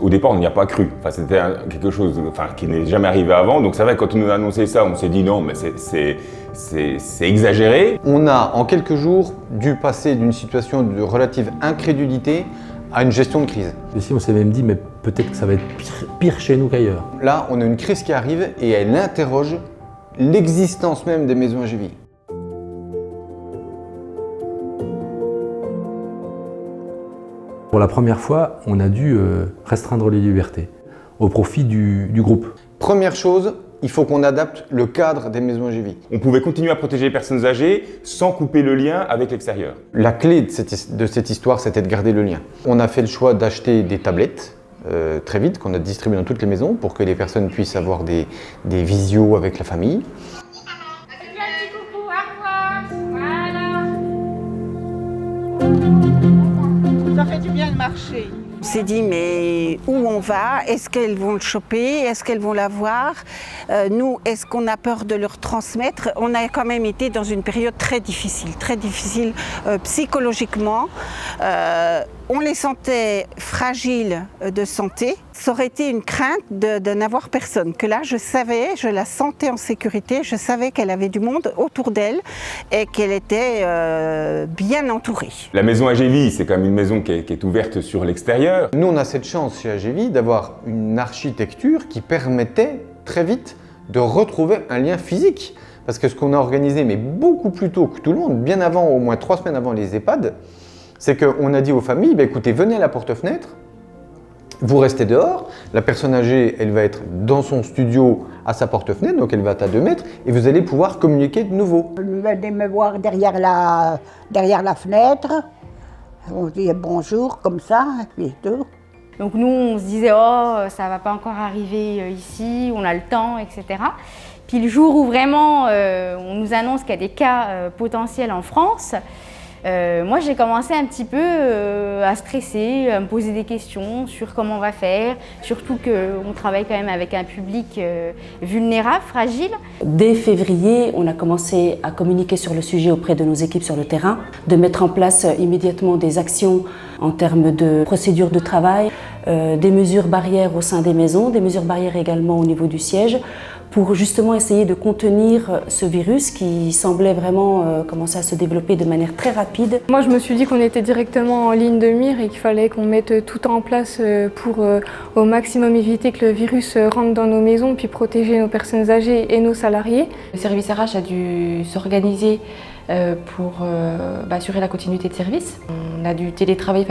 Au départ, on n'y a pas cru. Enfin, c'était quelque chose qui n'est jamais arrivé avant. Donc c'est vrai, quand on nous a annoncé ça, on s'est dit non, mais c'est exagéré. On a, en quelques jours, dû passer d'une situation de relative incrédulité à une gestion de crise. Ici, on s'est même dit, mais peut-être que ça va être pire chez nous qu'ailleurs. Là, on a une crise qui arrive et elle interroge l'existence même des maisons AGVI. Pour la première fois, on a dû restreindre les libertés au profit du groupe. Première chose, il faut qu'on adapte le cadre des maisons AGVI. On pouvait continuer à protéger les personnes âgées sans couper le lien avec l'extérieur. La clé de cette histoire, c'était de garder le lien. On a fait le choix d'acheter des tablettes très vite, qu'on a distribuées dans toutes les maisons pour que les personnes puissent avoir des visios avec la famille. Ça fait du bien de marcher. On s'est dit, mais où on va? Est-ce qu'elles vont le choper? Est-ce qu'elles vont l'avoir? Nous, est-ce qu'on a peur de leur transmettre? On a quand même été dans une période très difficile psychologiquement. On les sentait fragiles de santé. Ça aurait été une crainte de n'avoir personne. Que là, je la sentais en sécurité, je savais qu'elle avait du monde autour d'elle et qu'elle était bien entourée. La maison AGVI, c'est quand même une maison qui est ouverte sur l'extérieur. Nous, on a cette chance chez AGVI d'avoir une architecture qui permettait très vite de retrouver un lien physique. Parce que ce qu'on a organisé, mais beaucoup plus tôt que tout le monde, bien avant, au moins 3 semaines avant les EHPAD, c'est qu'on a dit aux familles, écoutez, venez à la porte-fenêtre, vous restez dehors, la personne âgée, elle va être dans son studio à sa porte-fenêtre, donc elle va être à 2 mètres, et vous allez pouvoir communiquer de nouveau. Venez me voir derrière la fenêtre, on dit bonjour comme ça, et puis tout. Donc nous, on se disait, oh, ça va pas encore arriver ici, on a le temps, etc. Puis le jour où vraiment on nous annonce qu'il y a des cas potentiels en France, moi j'ai commencé un petit peu à stresser, à me poser des questions sur comment on va faire, surtout qu'on travaille quand même avec un public vulnérable, fragile. Dès février, on a commencé à communiquer sur le sujet auprès de nos équipes sur le terrain, de mettre en place immédiatement des actions en termes de procédures de travail, des mesures barrières au sein des maisons, des mesures barrières également au niveau du siège, pour justement essayer de contenir ce virus qui semblait vraiment commencer à se développer de manière très rapide. Moi, je me suis dit qu'on était directement en ligne de mire et qu'il fallait qu'on mette tout en place pour au maximum éviter que le virus rentre dans nos maisons, puis protéger nos personnes âgées et nos salariés. Le service RH a dû s'organiser pour assurer la continuité de service. On a dû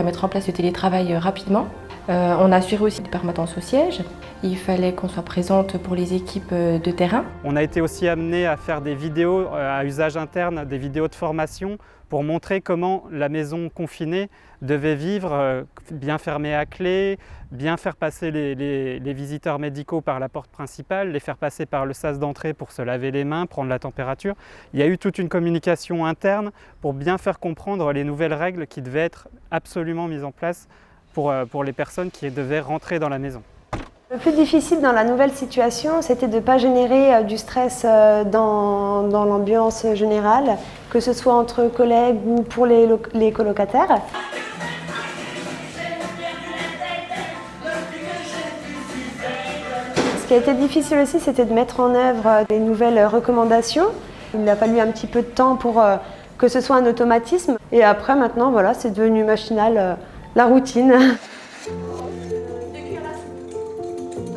mettre en place le télétravail rapidement. On a assuré aussi des permanences au siège. Il fallait qu'on soit présente pour les équipes de terrain. On a été aussi amené à faire des vidéos à usage interne, des vidéos de formation pour montrer comment la maison confinée devait vivre, bien fermée à clé, bien faire passer les visiteurs médicaux par la porte principale, les faire passer par le sas d'entrée pour se laver les mains, prendre la température. Il y a eu toute une communication interne pour bien faire comprendre les nouvelles règles qui devaient être absolument mises en place pour les personnes qui devaient rentrer dans la maison. Le plus difficile dans la nouvelle situation, c'était de ne pas générer du stress dans l'ambiance générale, que ce soit entre collègues ou pour les colocataires. Ce qui a été difficile aussi, c'était de mettre en œuvre des nouvelles recommandations. Il a fallu un petit peu de temps pour que ce soit un automatisme. Et après, maintenant, voilà, c'est devenu machinal, la routine.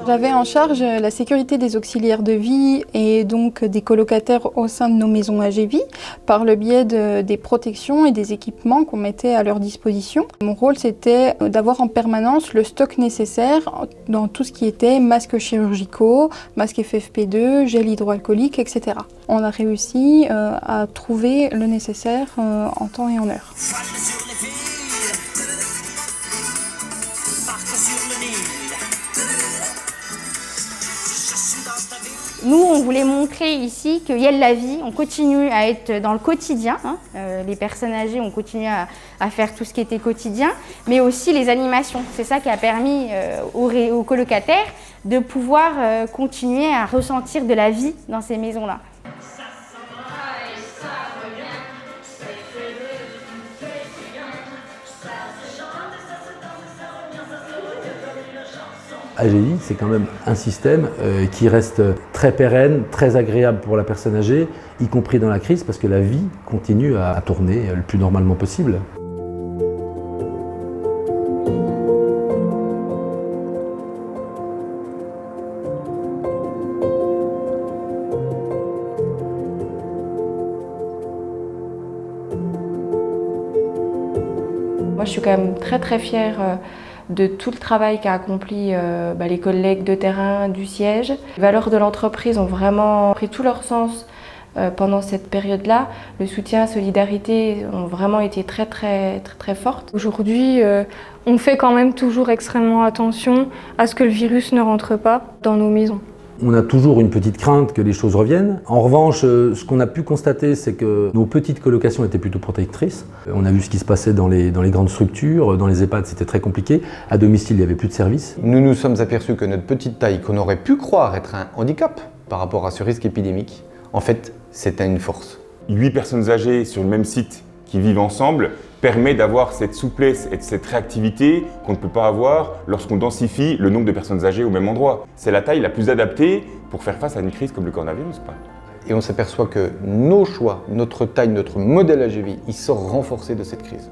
J'avais en charge la sécurité des auxiliaires de vie et donc des colocataires au sein de nos maisons AGVI par le biais des protections et des équipements qu'on mettait à leur disposition. Mon rôle, c'était d'avoir en permanence le stock nécessaire dans tout ce qui était masques chirurgicaux, masques FFP2, gel hydroalcoolique, etc. On a réussi à trouver le nécessaire en temps et en heure. Nous, on voulait montrer ici qu'il y a de la vie, on continue à être dans le quotidien. Les personnes âgées, on continue à faire tout ce qui était quotidien, mais aussi les animations. C'est ça qui a permis aux colocataires de pouvoir continuer à ressentir de la vie dans ces maisons-là. AGI, c'est quand même un système qui reste très pérenne, très agréable pour la personne âgée, y compris dans la crise, parce que la vie continue à tourner le plus normalement possible. Moi, je suis quand même très fière de tout le travail qu'a accompli les collègues de terrain du siège. Les valeurs de l'entreprise ont vraiment pris tout leur sens pendant cette période-là. Le soutien, la solidarité ont vraiment été très fortes. Aujourd'hui, on fait quand même toujours extrêmement attention à ce que le virus ne rentre pas dans nos maisons. On a toujours une petite crainte que les choses reviennent. En revanche, ce qu'on a pu constater, c'est que nos petites colocations étaient plutôt protectrices. On a vu ce qui se passait dans les grandes structures, dans les EHPAD, c'était très compliqué. À domicile, il n'y avait plus de service. Nous nous sommes aperçus que notre petite taille, qu'on aurait pu croire être un handicap par rapport à ce risque épidémique, en fait, c'était une force. 8 personnes âgées sur le même site qui vivent ensemble permet d'avoir cette souplesse et cette réactivité qu'on ne peut pas avoir lorsqu'on densifie le nombre de personnes âgées au même endroit. C'est la taille la plus adaptée pour faire face à une crise comme le coronavirus. Et on s'aperçoit que nos choix, notre taille, notre modèle AGV, il sort renforcé de cette crise.